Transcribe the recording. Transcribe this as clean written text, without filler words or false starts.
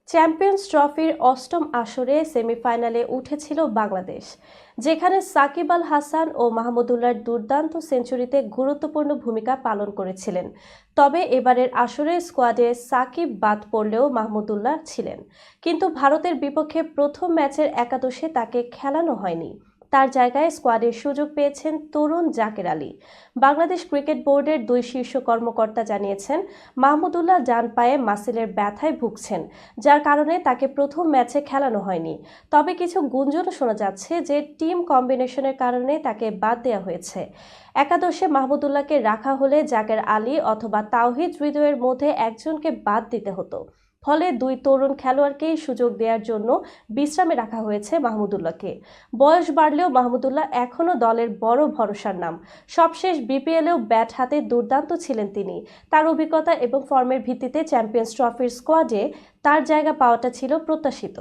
Champions ট্রফির অষ্টম আসরে সেমিফাইনালে উঠেছিল বাংলাদেশ, যেখানে সাকিব আল হাসান ও মাহমুদুল্লাহর দুর্দান্ত সেঞ্চুরিতে গুরুত্বপূর্ণ ভূমিকা পালন করেছিলেন। তবে এবারের আসরে স্কোয়াডে সাকিব বাদ পড়লেও মাহমুদুল্লাহ ছিলেন, কিন্তু ভারতের বিপক্ষে প্রথম ম্যাচের একাদশে তাকে খেলানো হয়নি। তার জায়গায় স্কোয়াডের সুযোগ পেয়েছেন তরুণ জাকের আলী। বাংলাদেশ ক্রিকেট বোর্ডের দুই শীর্ষ কর্মকর্তা জানিয়েছেন, মাহমুদুল্লাহ ডান পায়ে মাসেলের ব্যথায় ভুগছেন, যার কারণে তাকে প্রথম ম্যাচে খেলানো হয়নি। তবে কিছু গুঞ্জনও শোনা যাচ্ছে যে টিম কম্বিনেশনের কারণে তাকে বাদ দেওয়া হয়েছে। একাদশে মাহমুদুল্লাহকে রাখা হলে জাকের আলী অথবা তাওহিদ হৃদয়ের মধ্যে একজনকে বাদ দিতে হতো। ফলে দুই তরুণ খেলোয়াড়কেই সুযোগ দেওয়ার জন্য বিশ্রামে রাখা হয়েছে মাহমুদুল্লাহকে। বয়স বাড়লেও মাহমুদুল্লাহ এখনও দলের বড় ভরসার নাম। সবশেষ বিপিএলেও ব্যাট হাতে দুর্দান্ত ছিলেন তিনি। তার অভিজ্ঞতা এবং ফর্মের ভিত্তিতে চ্যাম্পিয়ন্স ট্রফির স্কোয়াডে তার জায়গা পাওয়াটা ছিল প্রত্যাশিত।